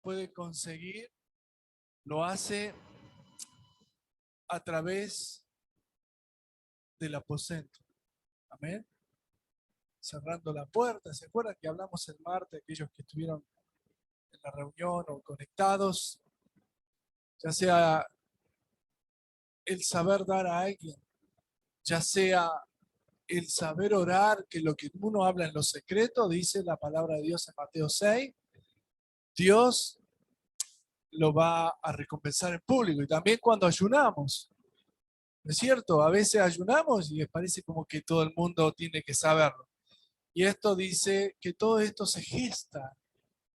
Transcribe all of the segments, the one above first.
puede conseguir, lo hace a través del aposento. Amén. Cerrando la puerta. ¿Se acuerdan que hablamos el martes, aquellos que estuvieron en la reunión o conectados? Ya sea el saber dar a alguien, ya sea el saber orar, que lo que uno habla en lo secreto, dice la palabra de Dios en Mateo 6, Dios lo va a recompensar en público. Y también cuando ayunamos, ¿no es cierto? A veces ayunamos y les parece como que todo el mundo tiene que saberlo. Y esto dice que todo esto se gesta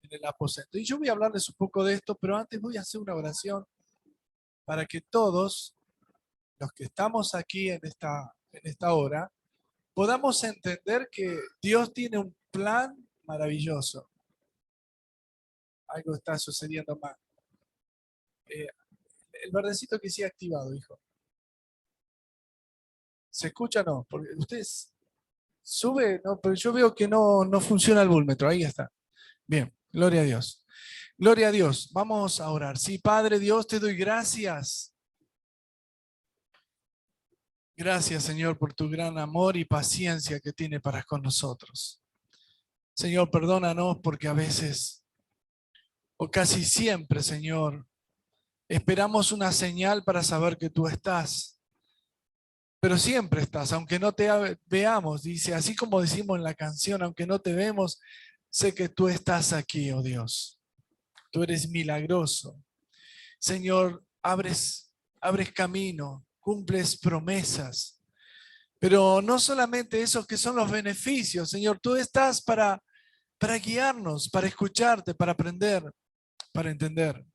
en el aposento. Y yo voy a hablarles un poco de esto, pero antes voy a hacer una oración para que todos los que estamos aquí en esta hora podamos entender que Dios tiene un plan maravilloso. Algo está sucediendo mal. El verdecito que sí ha activado, hijo. ¿Se escucha o no? Porque ustedes sube, no, pero yo veo que no funciona el búlmetro. Ahí está. Bien, gloria a Dios. Gloria a Dios. Vamos a orar. Sí, Padre Dios, te doy gracias. Gracias, Señor, por tu gran amor y paciencia que tiene para con nosotros. Señor, perdónanos porque a veces, o casi siempre, Señor, esperamos una señal para saber que tú estás. Pero siempre estás, aunque no te veamos, dice, así como decimos en la canción, aunque no te vemos, sé que tú estás aquí, oh Dios. Tú eres milagroso. Señor, abres camino, cumples promesas. Pero no solamente esos que son los beneficios, Señor, tú estás para guiarnos, para escucharte, para aprender, para entender.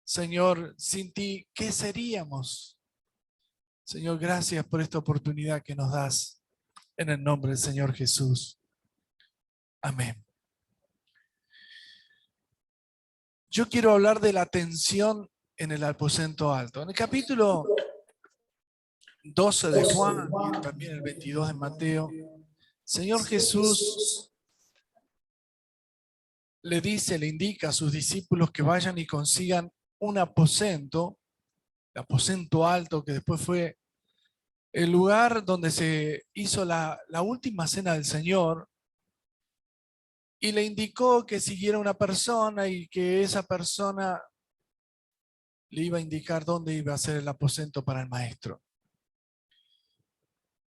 Señor, sin ti, ¿qué seríamos? Señor, gracias por esta oportunidad que nos das. En el nombre del Señor Jesús. Amén. Yo quiero hablar de la tensión en el aposento alto. En el capítulo 12 de Juan y también el 22 de Mateo, Señor Jesús le indica a sus discípulos que vayan y consigan un aposento, el aposento alto, que después fue el lugar donde se hizo la última cena del Señor, y le indicó que siguiera una persona y que esa persona le iba a indicar dónde iba a ser el aposento para el maestro.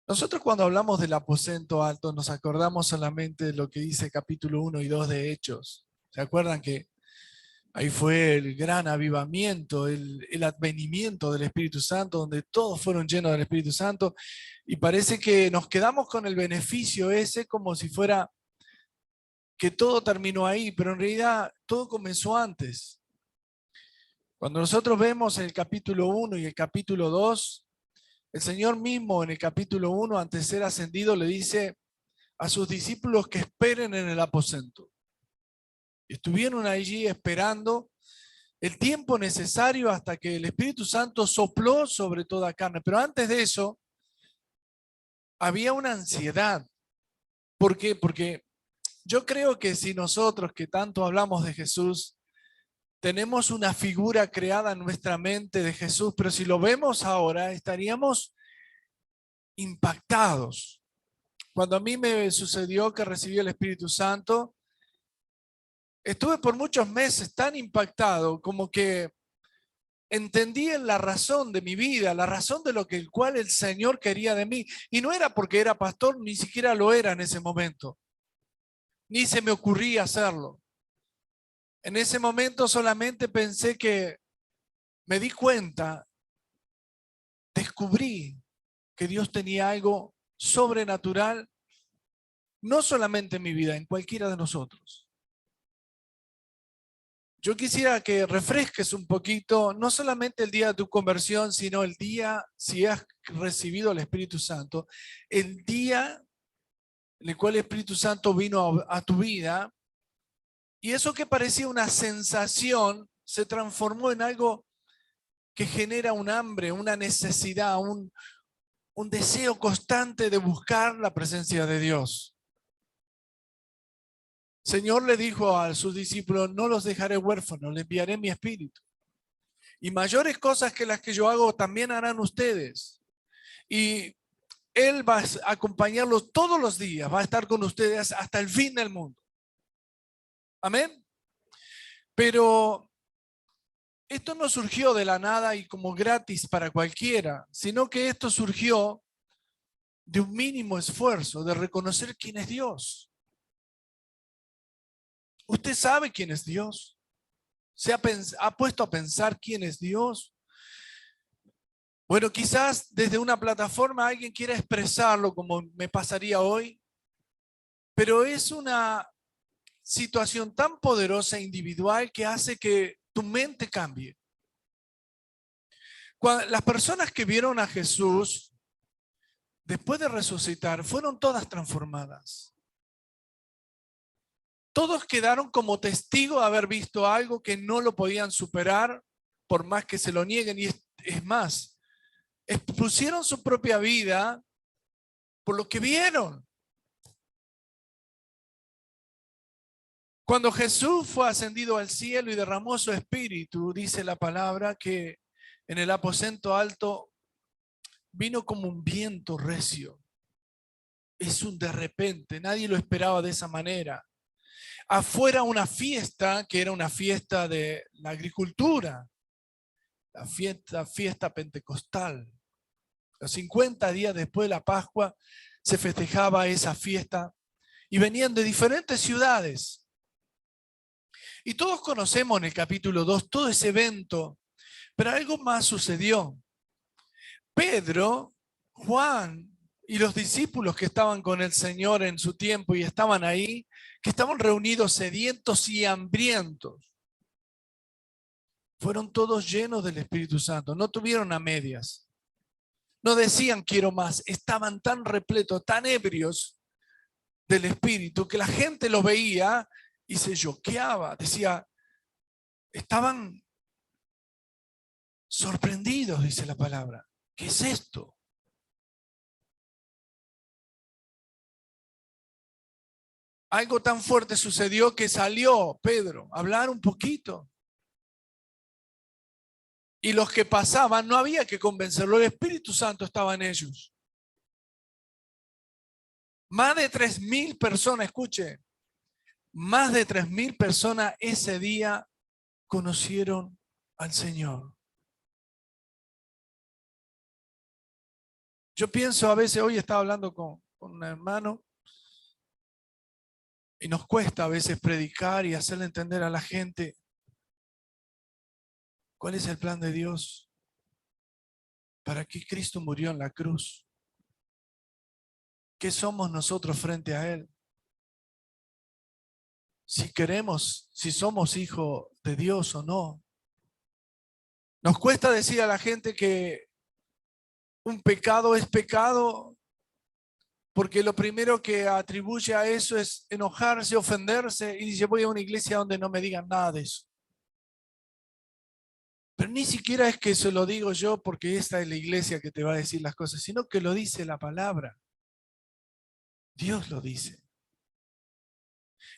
Nosotros cuando hablamos del aposento alto nos acordamos solamente de lo que dice capítulo 1 y 2 de Hechos. ¿Se acuerdan que ahí fue el gran avivamiento, el advenimiento del Espíritu Santo, donde todos fueron llenos del Espíritu Santo? Y parece que nos quedamos con el beneficio ese como si fuera que todo terminó ahí, pero en realidad todo comenzó antes. Cuando nosotros vemos el capítulo 1 y el capítulo 2, el Señor mismo en el capítulo 1, antes de ser ascendido, le dice a sus discípulos que esperen en el aposento. Estuvieron allí esperando el tiempo necesario hasta que el Espíritu Santo sopló sobre toda carne. Pero antes de eso, había una ansiedad. ¿Por qué? Porque yo creo que si nosotros que tanto hablamos de Jesús, tenemos una figura creada en nuestra mente de Jesús, pero si lo vemos ahora, estaríamos impactados. Cuando a mí me sucedió que recibí el Espíritu Santo, estuve por muchos meses tan impactado como que entendí en la razón de mi vida, la razón de lo que el cual el Señor quería de mí. Y no era porque era pastor, ni siquiera lo era en ese momento. Ni se me ocurría hacerlo. En ese momento solamente pensé que me di cuenta, descubrí que Dios tenía algo sobrenatural, no solamente en mi vida, en cualquiera de nosotros. Yo quisiera que refresques un poquito, no solamente el día de tu conversión, sino el día, si has recibido el Espíritu Santo, el día en el cual el Espíritu Santo vino a tu vida, y eso que parecía una sensación se transformó en algo que genera un hambre, una necesidad, un deseo constante de buscar la presencia de Dios. Señor le dijo a sus discípulos, no los dejaré huérfanos, le enviaré mi espíritu. Y mayores cosas que las que yo hago también harán ustedes. Y Él va a acompañarlos todos los días, va a estar con ustedes hasta el fin del mundo. Amén. Pero esto no surgió de la nada y como gratis para cualquiera, sino que esto surgió de un mínimo esfuerzo, de reconocer quién es Dios. ¿Usted sabe quién es Dios? ¿Se ha puesto a pensar quién es Dios? Bueno, quizás desde una plataforma alguien quiera expresarlo como me pasaría hoy, pero es una situación tan poderosa e individual que hace que tu mente cambie. Las personas que vieron a Jesús después de resucitar fueron todas transformadas. Todos quedaron como testigos de haber visto algo que no lo podían superar por más que se lo nieguen. Y es más, expusieron su propia vida por lo que vieron. Cuando Jesús fue ascendido al cielo y derramó su espíritu, dice la palabra que en el aposento alto vino como un viento recio. Es un de repente, nadie lo esperaba de esa manera. Afuera una fiesta, que era una fiesta de la agricultura, la fiesta pentecostal. Los 50 días después de la Pascua se festejaba esa fiesta y venían de diferentes ciudades. Y todos conocemos en el capítulo 2 todo ese evento, pero algo más sucedió. Pedro, Juan y los discípulos que estaban con el Señor en su tiempo y estaban ahí, que estaban reunidos sedientos y hambrientos, fueron todos llenos del Espíritu Santo, no tuvieron a medias. No decían quiero más, estaban tan repletos, tan ebrios del Espíritu que la gente los veía y se choqueaba, decía, estaban sorprendidos, dice la palabra. ¿Qué es esto? Algo tan fuerte sucedió que salió Pedro a hablar un poquito. Y los que pasaban no había que convencerlo, el Espíritu Santo estaba en ellos. Más de 3.000 personas, escuche, más de 3.000 personas ese día conocieron al Señor. Yo pienso a veces, hoy estaba hablando con un hermano y nos cuesta a veces predicar y hacerle entender a la gente cuál es el plan de Dios, para qué Cristo murió en la cruz, qué somos nosotros frente a Él. Si queremos, si somos hijos de Dios o no. Nos cuesta decir a la gente que un pecado es pecado porque lo primero que atribuye a eso es enojarse, ofenderse y dice voy a una iglesia donde no me digan nada de eso. Pero ni siquiera es que se lo digo yo porque esta es la iglesia que te va a decir las cosas, sino que lo dice la palabra. Dios lo dice.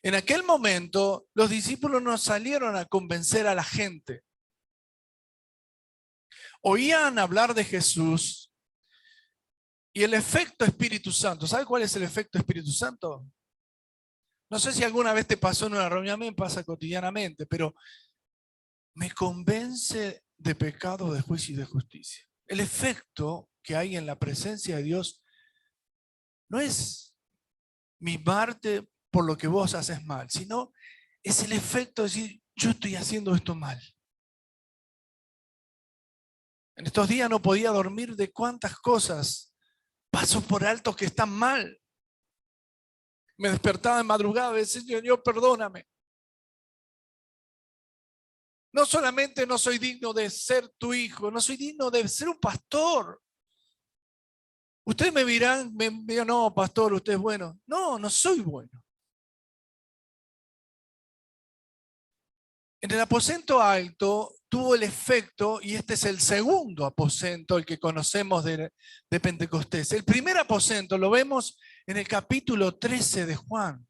En aquel momento, los discípulos no salieron a convencer a la gente. Oían hablar de Jesús y el efecto Espíritu Santo. ¿Sabe cuál es el efecto Espíritu Santo? No sé si alguna vez te pasó en una reunión, a mí me pasa cotidianamente, pero me convence de pecado, de juicio y de justicia. El efecto que hay en la presencia de Dios no es mimarte por lo que vos haces mal, sino es el efecto de decir, yo estoy haciendo esto mal. En estos días no podía dormir de cuántas cosas paso por alto que están mal. Me despertaba de madrugada y decía, Señor, perdóname. No solamente no soy digno de ser tu hijo, no soy digno de ser un pastor. Ustedes me dirán, no, pastor, usted es bueno. No, no soy bueno. En el aposento alto tuvo el efecto, y este es el segundo aposento, el que conocemos de Pentecostés. El primer aposento lo vemos en el capítulo 13 de Juan.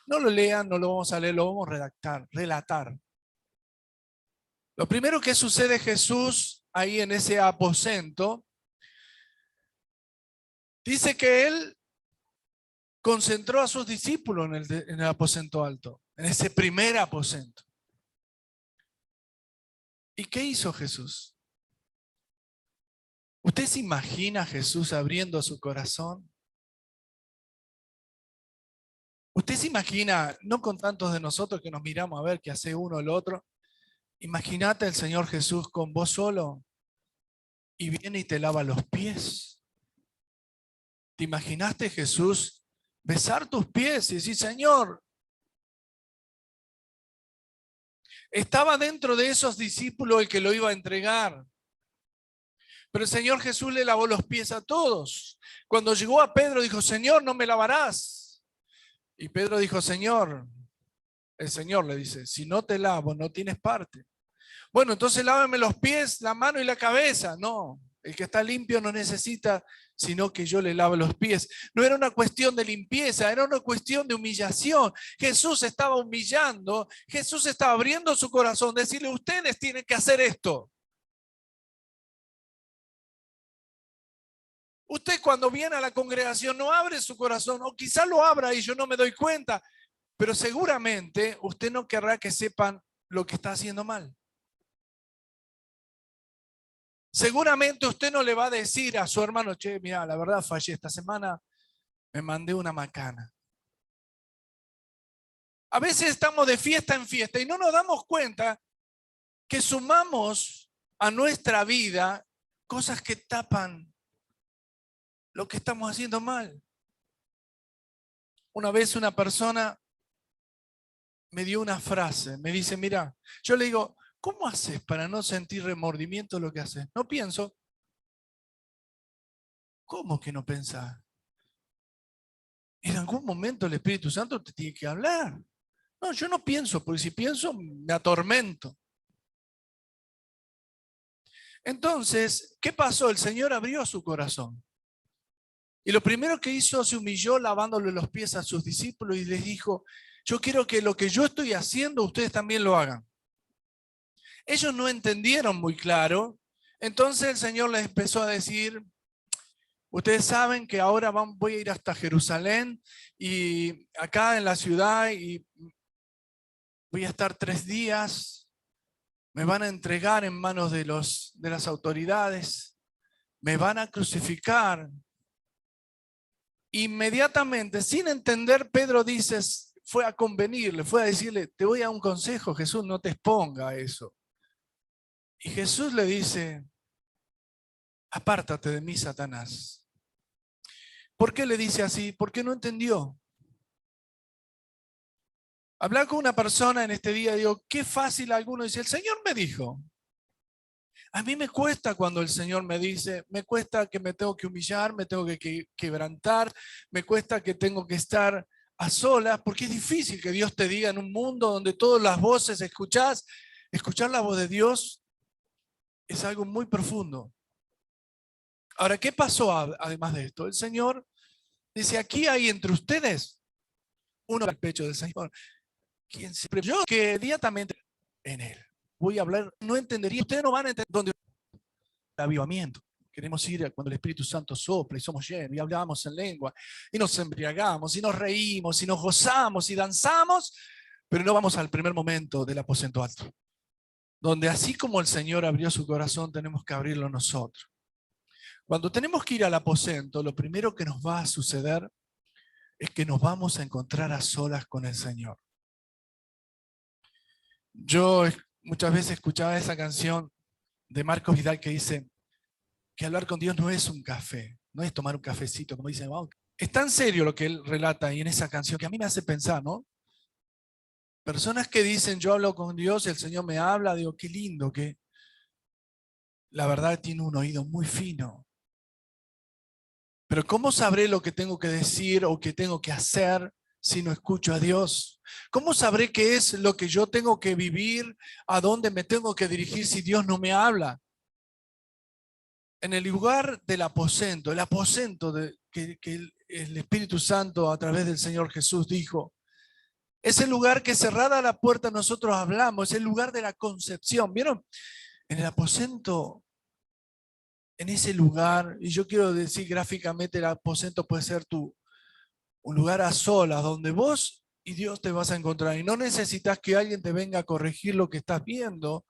No lo lean, no lo vamos a leer, lo vamos a relatar. Lo primero que sucede Jesús ahí en ese aposento, dice que él concentró a sus discípulos en el aposento alto, en ese primer aposento. ¿Y qué hizo Jesús? ¿Usted se imagina a Jesús abriendo su corazón? ¿Usted se imagina, no con tantos de nosotros que nos miramos a ver qué hace uno o el otro? Imagínate el Señor Jesús con vos solo y viene y te lava los pies. ¿Te imaginaste Jesús besar tus pies y decir, Señor? Estaba dentro de esos discípulos el que lo iba a entregar. Pero el Señor Jesús le lavó los pies a todos. Cuando llegó a Pedro dijo, Señor, ¿no me lavarás? Y Pedro dijo, Señor, el Señor le dice, si no te lavo, no tienes parte. Bueno, entonces lávame los pies, la mano y la cabeza. No, el que está limpio no necesita sino que yo le lave los pies. No era una cuestión de limpieza, era una cuestión de humillación. Jesús estaba humillando, Jesús estaba abriendo su corazón, decirle, ustedes tienen que hacer esto. Usted cuando viene a la congregación no abre su corazón, o quizá lo abra y yo no me doy cuenta, pero seguramente usted no querrá que sepan lo que está haciendo mal. Seguramente usted no le va a decir a su hermano, che, mira, la verdad fallé esta semana, me mandé una macana. A veces estamos de fiesta en fiesta y no nos damos cuenta que sumamos a nuestra vida cosas que tapan lo que estamos haciendo mal. Una vez una persona me dio una frase, me dice, mira, yo le digo, ¿cómo haces para no sentir remordimiento de lo que haces? No pienso. ¿Cómo que no pensás? En algún momento el Espíritu Santo te tiene que hablar. No, yo no pienso, porque si pienso me atormento. Entonces, ¿qué pasó? El Señor abrió su corazón. Y lo primero que hizo, se humilló lavándole los pies a sus discípulos y les dijo, yo quiero que lo que yo estoy haciendo, ustedes también lo hagan. Ellos no entendieron muy claro. Entonces el Señor les empezó a decir, ustedes saben que ahora voy a ir hasta Jerusalén y acá en la ciudad y voy a estar 3 días. Me van a entregar en manos de las autoridades. Me van a crucificar. Inmediatamente, sin entender, Pedro dice, fue a convenirle, fue a decirle, te voy a dar un consejo, Jesús, no te exponga a eso. Y Jesús le dice, apártate de mí, Satanás. ¿Por qué le dice así? Porque no entendió. Hablar con una persona en este día, digo, qué fácil alguno dice, el Señor me dijo. A mí me cuesta cuando el Señor me dice, me cuesta que me tengo que humillar, me tengo que quebrantar, me cuesta que tengo que estar a solas, porque es difícil que Dios te diga en un mundo donde todas las voces escuchás, escuchar la voz de Dios es algo muy profundo. Ahora, ¿qué pasó además de esto? El Señor dice, aquí hay entre ustedes uno al pecho del Señor, quien se yo que inmediatamente en él. Voy a hablar, no entendería, ustedes no van a entender dónde el avivamiento. Queremos ir cuando el Espíritu Santo sopla y somos llenos y hablamos en lengua y nos embriagamos y nos reímos y nos gozamos y danzamos, pero no vamos al primer momento del aposento alto, donde así como el Señor abrió su corazón, tenemos que abrirlo nosotros. Cuando tenemos que ir al aposento, lo primero que nos va a suceder es que nos vamos a encontrar a solas con el Señor. Yo muchas veces escuchaba esa canción de Marcos Vidal que dice que hablar con Dios no es un café, no es tomar un cafecito, como dicen, wow. Es tan serio lo que él relata ahí en esa canción que a mí me hace pensar, ¿no? Personas que dicen, yo hablo con Dios y el Señor me habla, digo, qué lindo, que la verdad tiene un oído muy fino. Pero ¿cómo sabré lo que tengo que decir o que tengo que hacer si no escucho a Dios? ¿Cómo sabré qué es lo que yo tengo que vivir, a dónde me tengo que dirigir si Dios no me habla? En el lugar del aposento, el aposento que el Espíritu Santo a través del Señor Jesús dijo, Ese lugar que cerrada la puerta nosotros hablamos, es el lugar de la concepción. ¿Vieron? En el aposento, en ese lugar, y yo quiero decir gráficamente, el aposento puede ser un lugar a solas, donde vos y Dios te vas a encontrar. Y no necesitas que alguien te venga a corregir lo que estás viendo,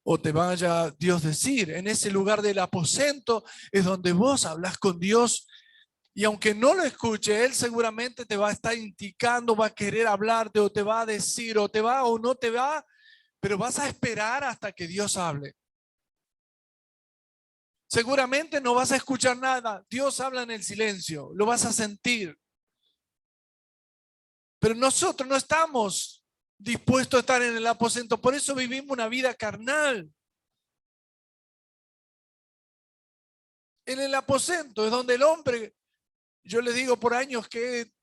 o te vaya Dios decir. En ese lugar del aposento es donde vos hablas con Dios. Y aunque no lo escuche, Él seguramente te va a estar indicando, va a querer hablarte, o te va a decir, o te va o no te va, pero vas a esperar hasta que Dios hable. Seguramente no vas a escuchar nada. Dios habla en el silencio, lo vas a sentir. Pero nosotros no estamos dispuestos a estar en el aposento, por eso vivimos una vida carnal. En el aposento es donde el hombre, yo les digo por años que he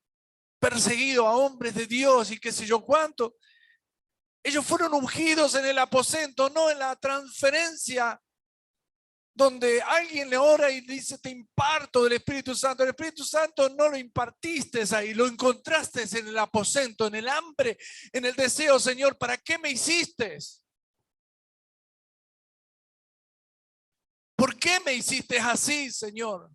perseguido a hombres de Dios y qué sé yo cuánto, ellos fueron ungidos en el aposento, no en la transferencia, donde alguien le ora y dice, te imparto del Espíritu Santo. El Espíritu Santo no lo impartiste ahí, lo encontraste en el aposento, en el hambre, en el deseo. Señor, ¿para qué me hiciste? ¿Por qué me hiciste así, Señor?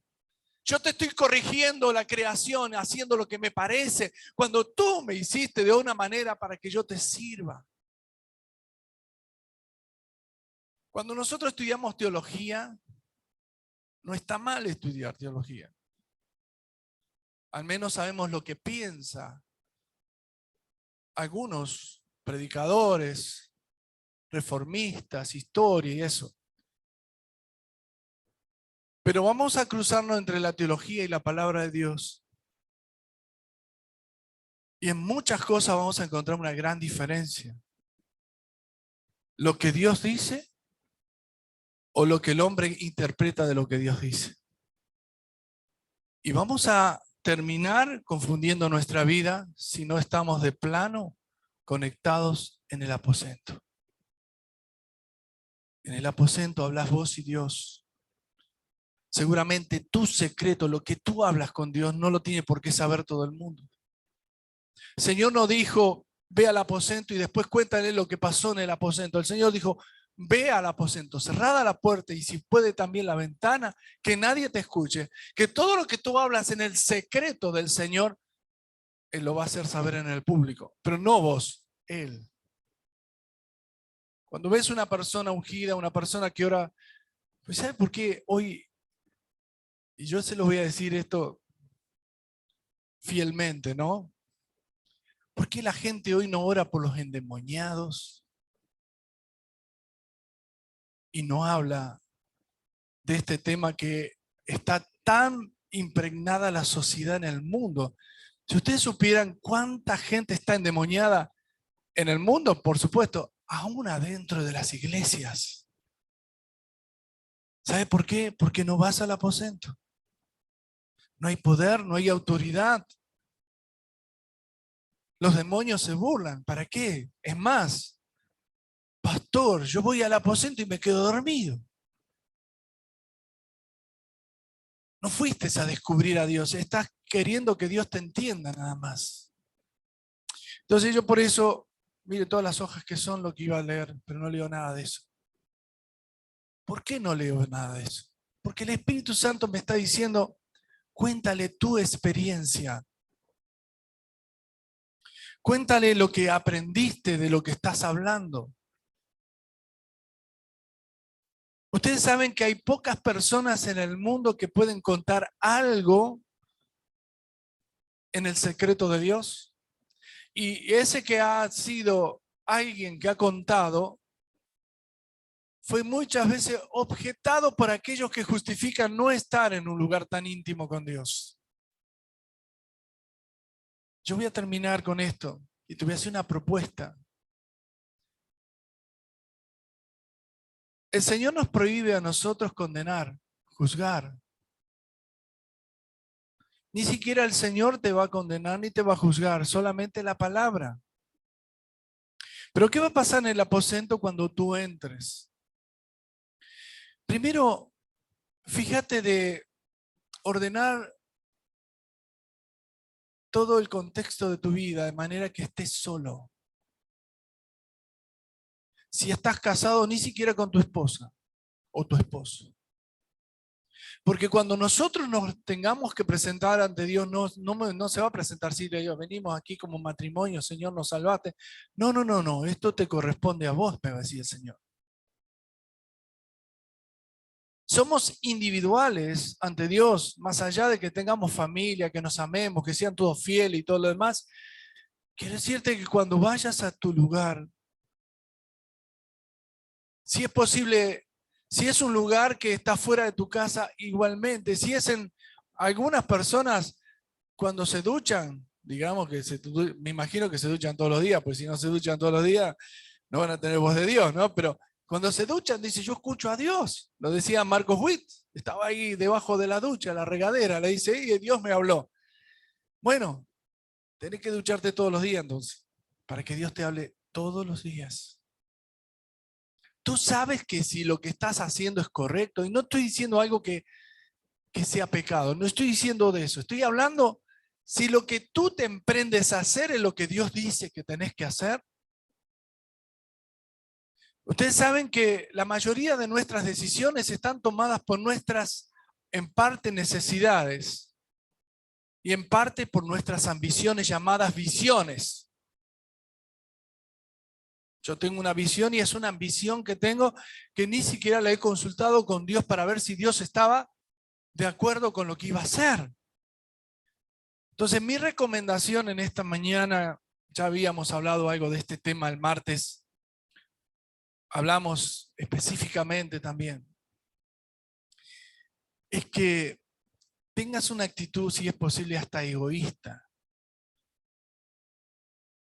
Yo te estoy corrigiendo la creación, haciendo lo que me parece, cuando tú me hiciste de una manera para que yo te sirva. Cuando nosotros estudiamos teología, no está mal estudiar teología. Al menos sabemos lo que piensa algunos predicadores, reformistas, historia y eso. Pero vamos a cruzarnos entre la teología y la palabra de Dios. Y en muchas cosas vamos a encontrar una gran diferencia. Lo que Dios dice o lo que el hombre interpreta de lo que Dios dice. Y vamos a terminar confundiendo nuestra vida si no estamos de plano conectados en el aposento. En el aposento hablas vos y Dios. Seguramente tu secreto, lo que tú hablas con Dios, no lo tiene por qué saber todo el mundo. El Señor no dijo, ve al aposento y después cuéntale lo que pasó en el aposento. El Señor dijo, ve al aposento, cerrada la puerta y si puede también la ventana, que nadie te escuche. Que todo lo que tú hablas en el secreto del Señor, Él lo va a hacer saber en el público. Pero no vos, Él. Cuando ves una persona ungida, una persona que ora, pues ¿sabe por qué hoy? Y yo se lo voy a decir esto fielmente, ¿no? ¿Por qué la gente hoy no ora por los endemoniados y no habla de este tema que está tan impregnada la sociedad en el mundo? Si ustedes supieran cuánta gente está endemoniada en el mundo, por supuesto, aún adentro de las iglesias. ¿Sabe por qué? Porque no vas al aposento. No hay poder, no hay autoridad. Los demonios se burlan. ¿Para qué? Es más, pastor, yo voy al aposento y me quedo dormido. No fuiste a descubrir a Dios, estás queriendo que Dios te entienda nada más. Entonces yo por eso, mire todas las hojas que son lo que iba a leer, pero no leo nada de eso. ¿Por qué no leo nada de eso? Porque el Espíritu Santo me está diciendo, cuéntale tu experiencia. Cuéntale lo que aprendiste de lo que estás hablando. Ustedes saben que hay pocas personas en el mundo que pueden contar algo en el secreto de Dios. Y ese que ha sido alguien que ha contado, fue muchas veces objetado por aquellos que justifican no estar en un lugar tan íntimo con Dios. Yo voy a terminar con esto y te voy a hacer una propuesta. El Señor nos prohíbe a nosotros condenar, juzgar. Ni siquiera el Señor te va a condenar ni te va a juzgar, solamente la palabra. Pero ¿qué va a pasar en el aposento cuando tú entres? Primero, fíjate de ordenar todo el contexto de tu vida de manera que estés solo. Si estás casado, ni siquiera con tu esposa o tu esposo. Porque cuando nosotros nos tengamos que presentar ante Dios, no se va a presentar si Dios, venimos aquí como matrimonio, Señor, nos salvaste. No, esto te corresponde a vos, me va a decir el Señor. Somos individuales ante Dios, más allá de que tengamos familia, que nos amemos, que sean todos fieles y todo lo demás. Quiero decirte que cuando vayas a tu lugar, si es posible, si es un lugar que está fuera de tu casa, igualmente, si es en algunas personas cuando se duchan, digamos que me imagino que se duchan todos los días, pues si no se duchan todos los días, no van a tener voz de Dios, ¿no? Pero cuando se duchan, dice, yo escucho a Dios. Lo decía Marcos Witt, estaba ahí debajo de la ducha, la regadera, le dice, y Dios me habló. Bueno, tenés que ducharte todos los días entonces, para que Dios te hable todos los días. Tú sabes que si lo que estás haciendo es correcto, y no estoy diciendo algo que sea pecado, no estoy diciendo de eso, estoy hablando si lo que tú te emprendes a hacer es lo que Dios dice que tenés que hacer. Ustedes saben que la mayoría de nuestras decisiones están tomadas por nuestras, en parte, necesidades y en parte por nuestras ambiciones llamadas visiones. Yo tengo una visión y es una ambición que tengo que ni siquiera la he consultado con Dios para ver si Dios estaba de acuerdo con lo que iba a hacer. Entonces, mi recomendación en esta mañana, ya habíamos hablado algo de este tema el martes, hablamos específicamente también, es que tengas una actitud, si es posible, hasta egoísta.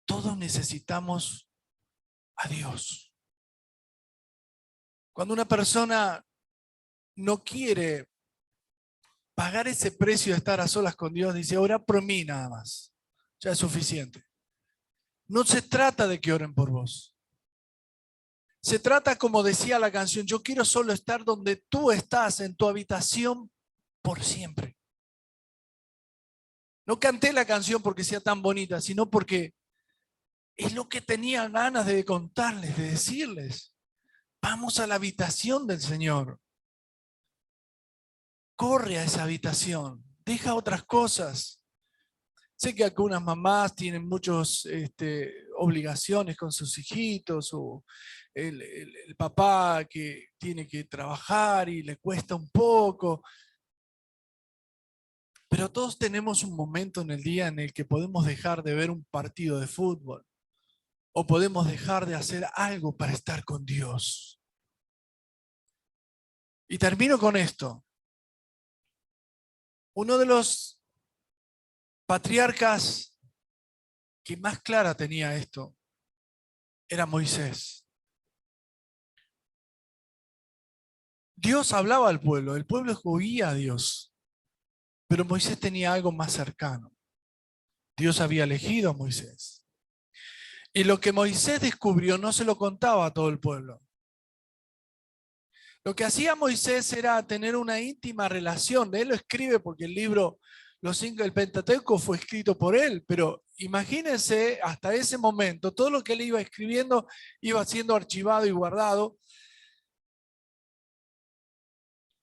Todos necesitamos a Dios. Cuando una persona no quiere pagar ese precio de estar a solas con Dios, dice, ora por mí nada más, ya es suficiente. No se trata de que oren por vos. Se trata, como decía la canción, yo quiero solo estar donde tú estás, en tu habitación, por siempre. No canté la canción porque sea tan bonita, sino porque es lo que tenía ganas de contarles, de decirles. Vamos a la habitación del Señor. Corre a esa habitación. Deja otras cosas. Sé que algunas mamás tienen muchas obligaciones con sus hijitos, o el papá que tiene que trabajar y le cuesta un poco. Pero todos tenemos un momento en el día en el que podemos dejar de ver un partido de fútbol o podemos dejar de hacer algo para estar con Dios. Y termino con esto. Uno de los patriarcas que más clara tenía esto era Moisés. Dios hablaba al pueblo, el pueblo oía a Dios, pero Moisés tenía algo más cercano. Dios había elegido a Moisés. Y lo que Moisés descubrió no se lo contaba a todo el pueblo. Lo que hacía Moisés era tener una íntima relación. Él lo escribe porque el libro, el Pentateuco fue escrito por él, pero imagínense hasta ese momento, todo lo que él iba escribiendo iba siendo archivado y guardado.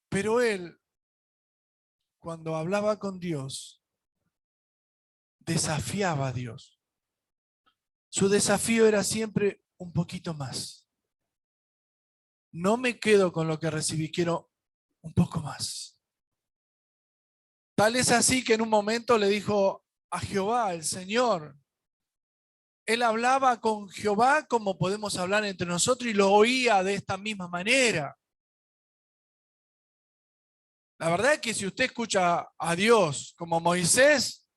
Pero él, cuando hablaba con Dios, desafiaba a Dios. Su desafío era siempre un poquito más. No me quedo con lo que recibí, quiero un poco más. Tal es así que en un momento le dijo a Jehová, el Señor. Él hablaba con Jehová como podemos hablar entre nosotros y lo oía de esta misma manera. La verdad es que si usted escucha a Dios como Moisés,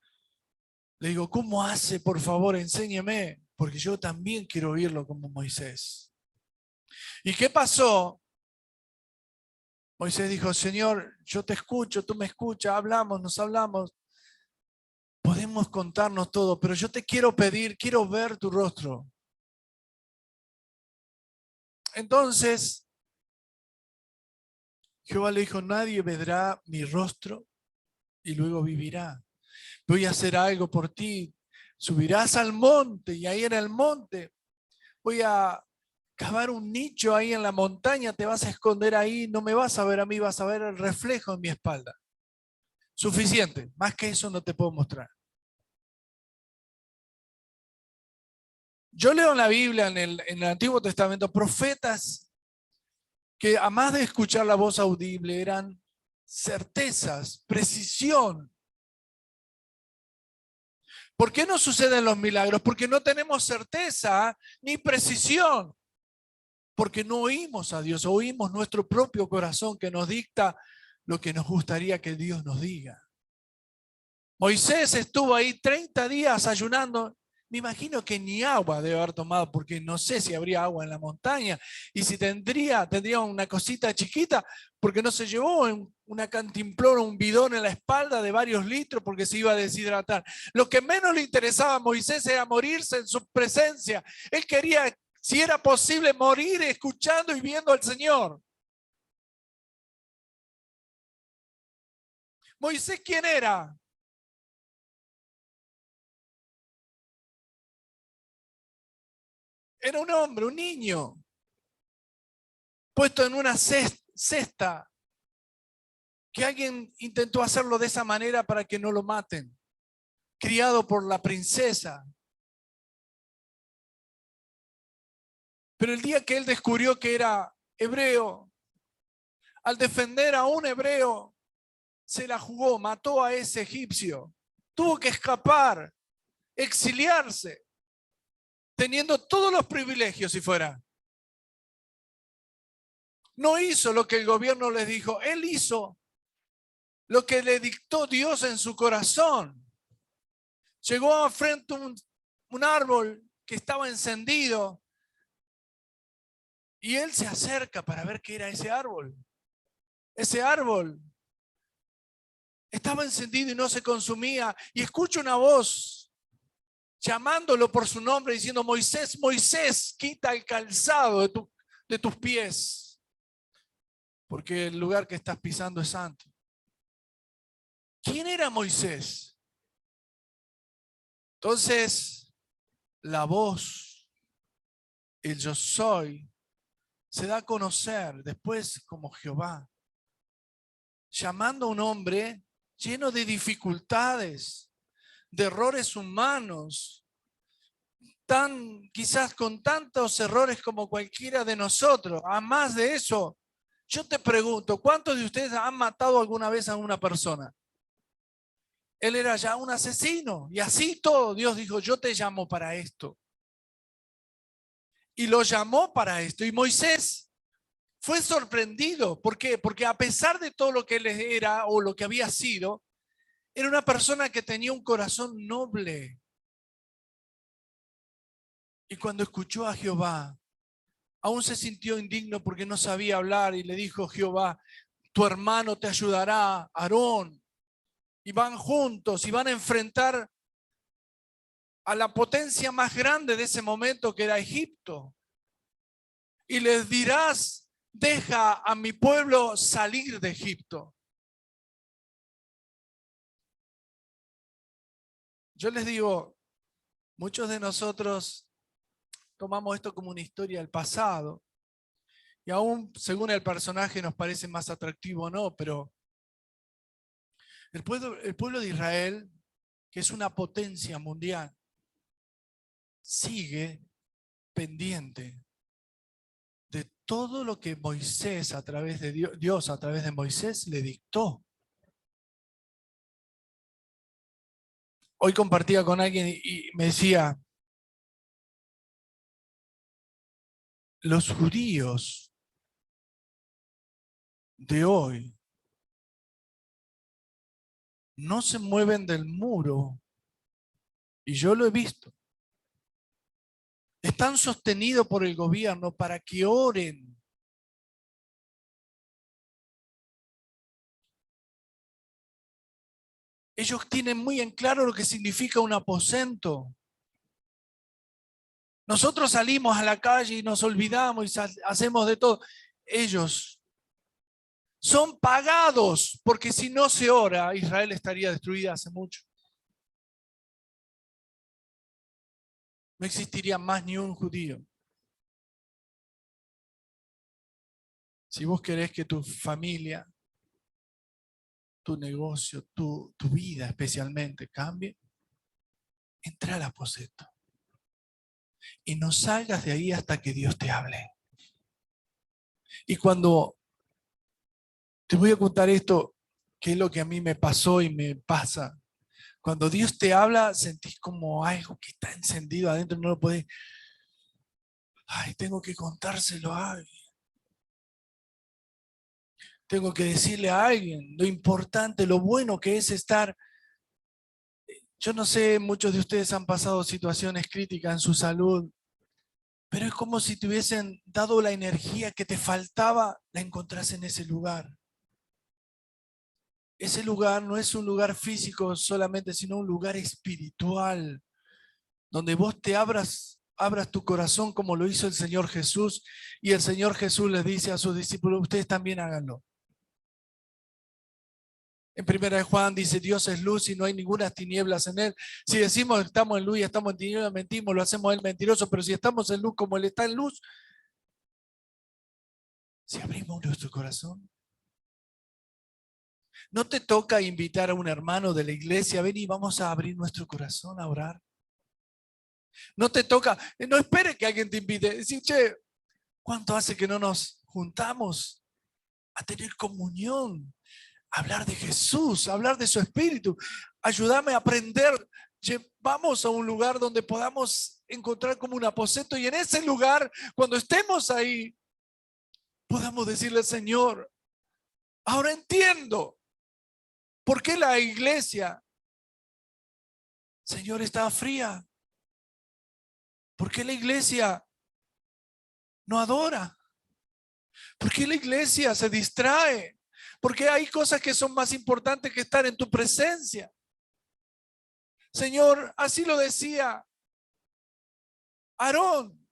le digo, ¿cómo hace? Por favor, enséñeme, porque yo también quiero oírlo como Moisés. ¿Y qué pasó? Moisés dijo, Señor, yo te escucho, tú me escuchas, hablamos, nos hablamos. Podemos contarnos todo, pero yo te quiero pedir, quiero ver tu rostro. Entonces, Jehová le dijo, nadie verá mi rostro y luego vivirá. voy a hacer algo por ti. Subirás al monte y ahí en el monte voy a cavar un nicho ahí en la montaña, te vas a esconder ahí, no me vas a ver a mí, vas a ver el reflejo en mi espalda. Suficiente, más que eso no te puedo mostrar. Yo leo en la Biblia, en el Antiguo Testamento, profetas que a más de escuchar la voz audible eran certezas, precisión. ¿Por qué no suceden los milagros? Porque no tenemos certeza ni precisión. Porque no oímos a Dios, oímos nuestro propio corazón que nos dicta lo que nos gustaría que Dios nos diga. Moisés estuvo ahí 30 días ayunando. Me imagino que ni agua debe haber tomado, porque no sé si habría agua en la montaña. Y si tendría una cosita chiquita, porque no se llevó una cantimplora, un bidón en la espalda de varios litros, porque se iba a deshidratar. Lo que menos le interesaba a Moisés era morirse en su presencia. Él quería, si era posible, morir escuchando y viendo al Señor. Moisés, ¿quién era? Era un hombre, un niño, puesto en una cesta, que alguien intentó hacerlo de esa manera para que no lo maten, criado por la princesa. Pero el día que él descubrió que era hebreo, al defender a un hebreo, se la jugó, mató a ese egipcio. Tuvo que escapar, exiliarse, teniendo todos los privilegios si fuera. No hizo lo que el gobierno les dijo, él hizo lo que le dictó Dios en su corazón. Llegó frente a un árbol que estaba encendido y él se acerca para ver qué era ese árbol. Ese árbol estaba encendido y no se consumía, y escucha una voz llamándolo por su nombre diciendo: Moisés, Moisés, quita el calzado de tus pies, porque el lugar que estás pisando es santo. ¿Quién era Moisés? Entonces, la voz, el yo soy, se da a conocer después como Jehová, llamando a un hombre lleno de dificultades, de errores humanos, quizás con tantos errores como cualquiera de nosotros. A más de eso, yo te pregunto, ¿cuántos de ustedes han matado alguna vez a una persona? Él era ya un asesino, y así todo, Dios dijo: yo te llamo para esto. Y lo llamó para esto. Y Moisés fue sorprendido. ¿Por qué? Porque a pesar de todo lo que él era o lo que había sido, era una persona que tenía un corazón noble. Y cuando escuchó a Jehová, aún se sintió indigno porque no sabía hablar, y le dijo Jehová: tu hermano te ayudará, Aarón. Y van juntos y van a enfrentar a la potencia más grande de ese momento, que era Egipto. Y les dirás: deja a mi pueblo salir de Egipto. Yo les digo, muchos de nosotros tomamos esto como una historia del pasado, y aún según el personaje nos parece más atractivo o no, pero el pueblo de Israel, que es una potencia mundial, sigue pendiente de todo lo que Moisés a través de Dios a través de Moisés le dictó. Hoy compartía con alguien y me decía: los judíos de hoy no se mueven del muro, y yo lo he visto. Están sostenidos por el gobierno para que oren. Ellos tienen muy en claro lo que significa un aposento. Nosotros salimos a la calle y nos olvidamos y hacemos de todo. Ellos son pagados, porque si no se ora, Israel estaría destruida hace mucho. No existiría más ni un judío. Si vos querés que tu familia, tu negocio, tu vida especialmente cambie, entra al aposento. Y no salgas de ahí hasta que Dios te hable. Y cuando te voy a contar esto, que es lo que a mí me pasó y me pasa. Cuando Dios te habla, sentís como algo que está encendido adentro, no lo podés. Ay, tengo que contárselo a alguien. Tengo que decirle a alguien lo importante, lo bueno que es estar. Yo no sé, muchos de ustedes han pasado situaciones críticas en su salud, pero es como si te hubiesen dado la energía que te faltaba, la encontrás en ese lugar. Ese lugar no es un lugar físico solamente, sino un lugar espiritual, donde vos te abras tu corazón como lo hizo el Señor Jesús, y el Señor Jesús les dice a sus discípulos, ustedes también háganlo. En 1 Juan dice, Dios es luz y no hay ninguna tinieblas en él. Si decimos que estamos en luz y estamos en tinieblas, mentimos, lo hacemos a él mentiroso, pero si estamos en luz como él está en luz, si abrimos nuestro corazón, ¿no te toca invitar a un hermano de la iglesia? Ven y vamos a abrir nuestro corazón a orar. No te toca, no esperes que alguien te invite. Decir, che, ¿cuánto hace que no nos juntamos a tener comunión? A hablar de Jesús, a hablar de su espíritu. Ayúdame a aprender. Vamos a un lugar donde podamos encontrar como un aposento, y en ese lugar, cuando estemos ahí, podamos decirle, Señor, ahora entiendo por qué la iglesia, Señor, estaba fría. ¿Por qué la iglesia no adora? ¿Por qué la iglesia se distrae? ¿Por qué hay cosas que son más importantes que estar en tu presencia? Señor, así lo decía Aarón.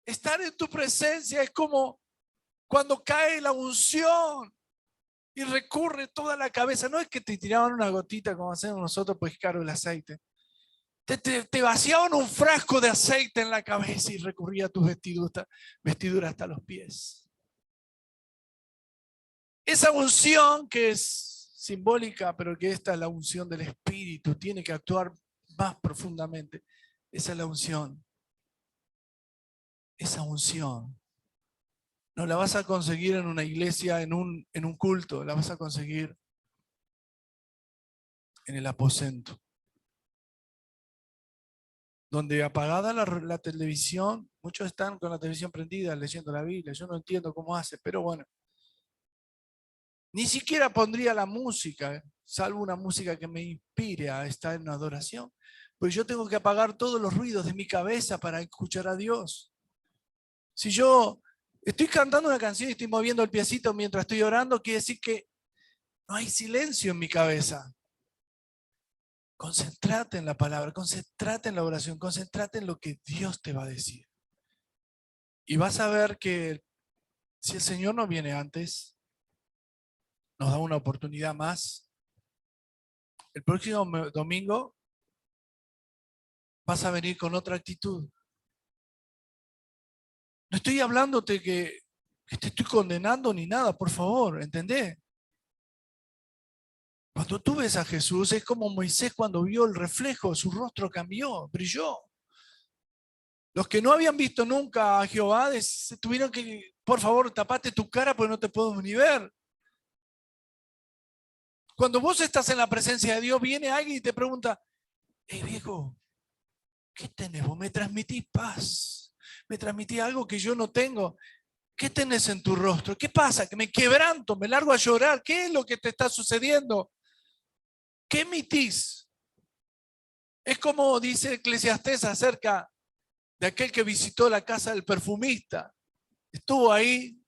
Estar en tu presencia es como cuando cae la unción y recurre toda la cabeza. No es que te tiraban una gotita como hacemos nosotros, pues caro el aceite. Te vaciaban un frasco de aceite en la cabeza y recurría a tus vestiduras hasta los pies. Esa unción que es simbólica, pero que esta es la unción del Espíritu, tiene que actuar más profundamente. Esa es la unción. Esa unción no la vas a conseguir en una iglesia, en un culto, la vas a conseguir en el aposento. Donde apagada la televisión, muchos están con la televisión prendida leyendo la Biblia. Yo no entiendo cómo hace, pero bueno. Ni siquiera pondría la música, salvo una música que me inspire a estar en adoración. Pues yo tengo que apagar todos los ruidos de mi cabeza para escuchar a Dios. Si yo estoy cantando una canción y estoy moviendo el piecito mientras estoy orando, quiere decir que no hay silencio en mi cabeza. Concéntrate en la palabra, concéntrate en la oración, concéntrate en lo que Dios te va a decir. Y vas a ver que si el Señor no viene antes, nos da una oportunidad más. El próximo domingo vas a venir con otra actitud. No estoy hablándote que te estoy condenando ni nada, por favor, ¿entendés? Cuando tú ves a Jesús, es como Moisés cuando vio el reflejo, su rostro cambió, brilló. Los que no habían visto nunca a Jehová tuvieron que, por favor, tapate tu cara porque no te puedo ni ver. Cuando vos estás en la presencia de Dios, viene alguien y te pregunta, hey viejo, ¿qué tenés? Vos me transmitís paz, me transmitís algo que yo no tengo. ¿Qué tenés en tu rostro? ¿Qué pasa? Que me quebranto, me largo a llorar. ¿Qué es lo que te está sucediendo? ¿Qué emitís? Es como dice Eclesiastés acerca de aquel que visitó la casa del perfumista. Estuvo ahí,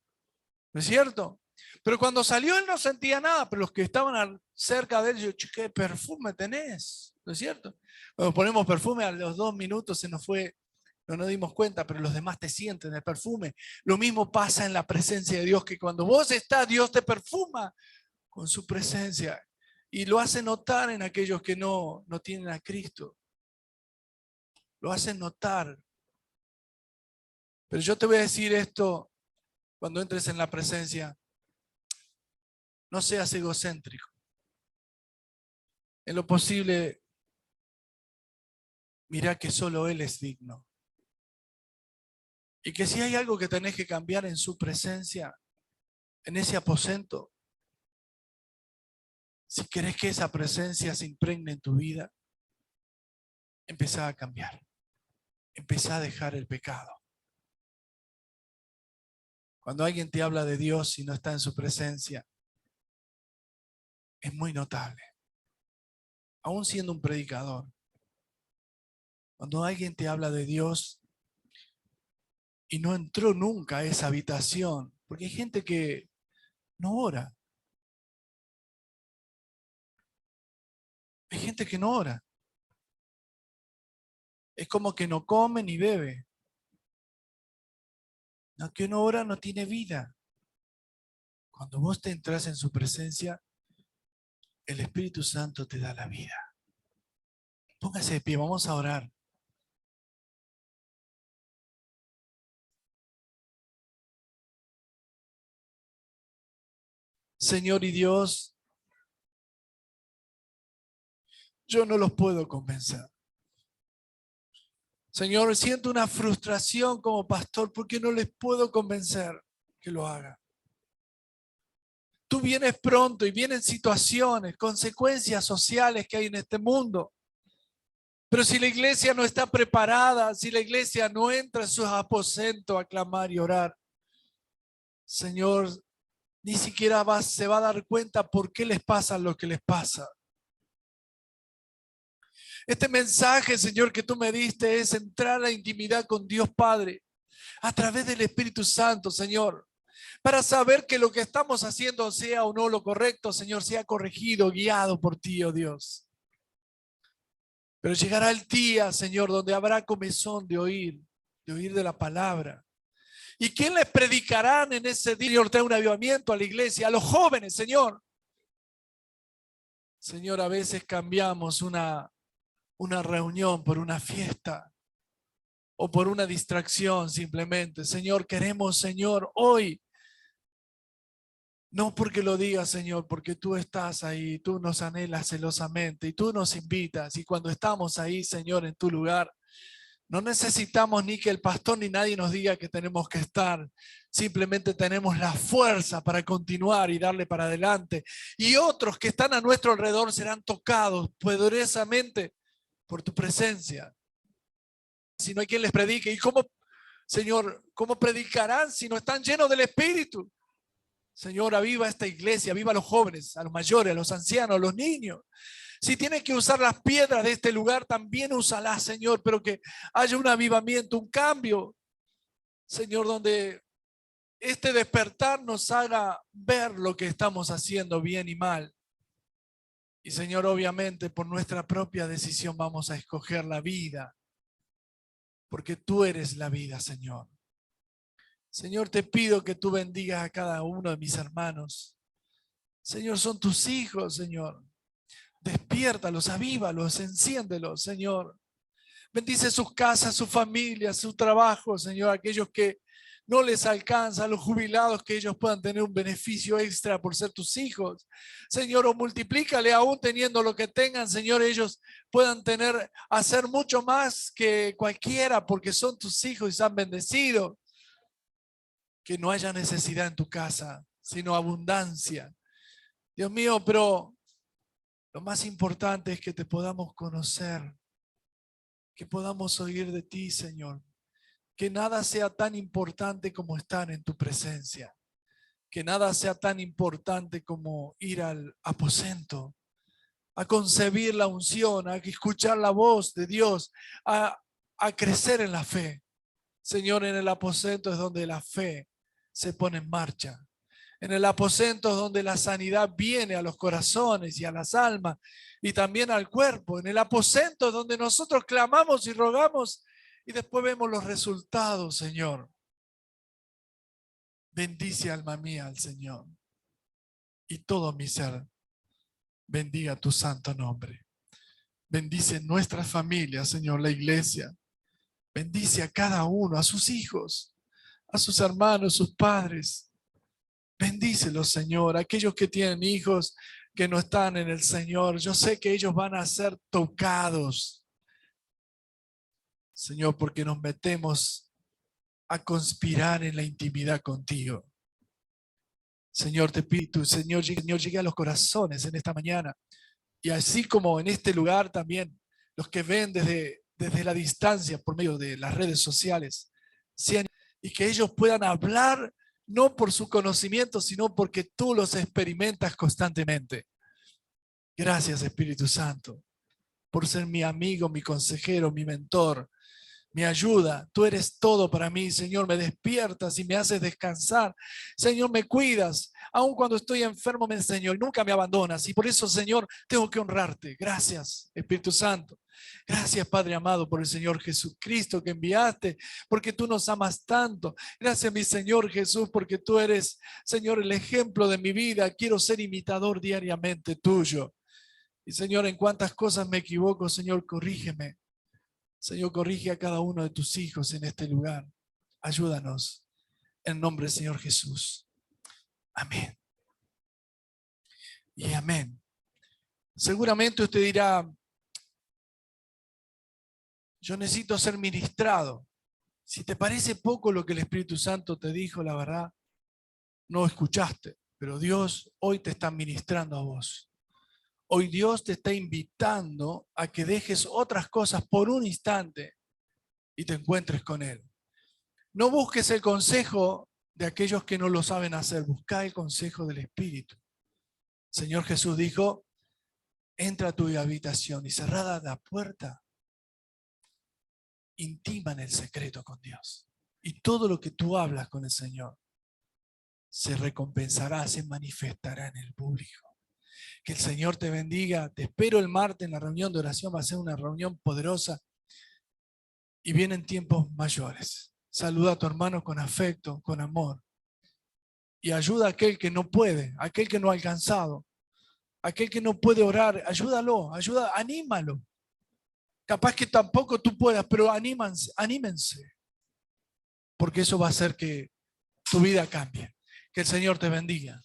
¿no es cierto? Pero cuando salió él no sentía nada, pero los que estaban cerca de él, yo, ¿qué perfume tenés? ¿No es cierto? Cuando ponemos perfume, a los 2 minutos se nos fue, no nos dimos cuenta, pero los demás te sienten el perfume. Lo mismo pasa en la presencia de Dios, que cuando vos estás, Dios te perfuma con su presencia. Y lo hace notar en aquellos que no tienen a Cristo. Lo hacen notar. Pero yo te voy a decir esto cuando entres en la presencia. No seas egocéntrico. En lo posible, mira que solo Él es digno. Y que si hay algo que tenés que cambiar en su presencia, en ese aposento, si querés que esa presencia se impregne en tu vida, empezá a cambiar. Empezá a dejar el pecado. Cuando alguien te habla de Dios y no está en su presencia, es muy notable. Aún siendo un predicador, cuando alguien te habla de Dios y no entró nunca a esa habitación, porque hay gente que no ora. Hay gente que no ora. Es como que no come ni bebe. No, que no ora no tiene vida. Cuando vos te entras en su presencia, el Espíritu Santo te da la vida. Póngase de pie, vamos a orar. Señor y Dios, yo no los puedo convencer. Señor, siento una frustración como pastor porque no les puedo convencer que lo hagan. Tú vienes pronto y vienen situaciones, consecuencias sociales que hay en este mundo. Pero si la iglesia no está preparada, si la iglesia no entra en sus aposentos a clamar y orar, Señor, ni siquiera se va a dar cuenta por qué les pasa lo que les pasa. Este mensaje, Señor, que tú me diste es entrar a la intimidad con Dios Padre a través del Espíritu Santo, Señor, para saber que lo que estamos haciendo, sea o no lo correcto, Señor, sea corregido, guiado por ti, oh Dios. Pero llegará el día, Señor, donde habrá comezón de oír de la palabra. ¿Y quién les predicarán en ese día? Señor, trae un avivamiento a la iglesia, a los jóvenes, Señor. Señor, a veces cambiamos una reunión por una fiesta o por una distracción simplemente. Señor, queremos, Señor, hoy, no porque lo digas, Señor, porque tú estás ahí, tú nos anhelas celosamente y tú nos invitas. Y cuando estamos ahí, Señor, en tu lugar, no necesitamos ni que el pastor ni nadie nos diga que tenemos que estar. Simplemente tenemos la fuerza para continuar y darle para adelante. Y otros que están a nuestro alrededor serán tocados poderosamente por tu presencia. Si no hay quien les predique. ¿Y cómo, Señor, cómo predicarán si no están llenos del Espíritu? Señor, aviva esta iglesia, aviva a los jóvenes, a los mayores, a los ancianos, a los niños. Si tienes que usar las piedras de este lugar, también úsalas, Señor, pero que haya un avivamiento, un cambio, Señor, donde este despertar nos haga ver lo que estamos haciendo bien y mal. Y Señor, obviamente por nuestra propia decisión vamos a escoger la vida, porque tú eres la vida, Señor. Señor, te pido que tú bendigas a cada uno de mis hermanos. Señor, son tus hijos, Señor. Despiértalos, avívalos, enciéndelos, Señor. Bendice sus casas, sus familias, su trabajo, Señor. Aquellos que no les alcanza, los jubilados, que ellos puedan tener un beneficio extra por ser tus hijos. Señor, o multiplícale aún teniendo lo que tengan, Señor, ellos puedan hacer mucho más que cualquiera porque son tus hijos y se han bendecido. Que no haya necesidad en tu casa, sino abundancia. Dios mío, pero lo más importante es que te podamos conocer, que podamos oír de ti, Señor. Que nada sea tan importante como estar en tu presencia. Que nada sea tan importante como ir al aposento, a concebir la unción, a escuchar la voz de Dios, a crecer en la fe. Señor, en el aposento es donde la fe se pone en marcha. En el aposento es donde la sanidad viene a los corazones y a las almas y también al cuerpo. En el aposento es donde nosotros clamamos y rogamos y después vemos los resultados, Señor. Bendice, alma mía, al Señor y todo mi ser. bendiga tu santo nombre. Bendice nuestras familias, Señor, la iglesia. Bendice a cada uno, a sus hijos, a sus hermanos, sus padres. Bendícelos, Señor. Aquellos que tienen hijos que no están en el Señor, yo sé que ellos van a ser tocados, Señor, porque nos metemos a conspirar en la intimidad contigo. Señor, te pido, Señor, llegue a los corazones en esta mañana. Y así como en este lugar también, los que ven desde la distancia por medio de las redes sociales, y que ellos puedan hablar no por su conocimiento, sino porque tú los experimentas constantemente. Gracias, Espíritu Santo, por ser mi amigo, mi consejero, mi mentor, mi ayuda. Tú eres todo para mí, Señor. Me despiertas y me haces descansar. Señor, me cuidas. Aun cuando estoy enfermo, Señor, nunca me abandonas. Y por eso, Señor, tengo que honrarte. Gracias, Espíritu Santo. Gracias, Padre amado, por el Señor Jesucristo que enviaste, porque tú nos amas tanto. Gracias, mi Señor Jesús, porque tú eres, Señor, el ejemplo de mi vida. Quiero ser imitador diariamente tuyo. Y, Señor, en cuántas cosas me equivoco, Señor, corrígeme. Señor, corrige a cada uno de tus hijos en este lugar. Ayúdanos. En nombre del Señor Jesús. Amén. Y amén. Seguramente usted dirá, yo necesito ser ministrado. Si te parece poco lo que el Espíritu Santo te dijo, la verdad, no escuchaste. Pero Dios hoy te está ministrando a vos. Hoy Dios te está invitando a que dejes otras cosas por un instante y te encuentres con Él. No busques el consejo de aquellos que no lo saben hacer. Busca el consejo del Espíritu. El Señor Jesús dijo, entra a tu habitación y cerrada la puerta, intima en el secreto con Dios. Y todo lo que tú hablas con el Señor se recompensará, se manifestará en el público. Que el Señor te bendiga. Te espero el martes en la reunión de oración. Va a ser una reunión poderosa y vienen tiempos mayores. Saluda a tu hermano con afecto, con amor. Y ayuda a aquel que no puede, a aquel que no ha alcanzado, a aquel que no puede orar. Ayúdalo, anímalo. Capaz que tampoco tú puedas, pero anímense. Porque eso va a hacer que tu vida cambie. Que el Señor te bendiga.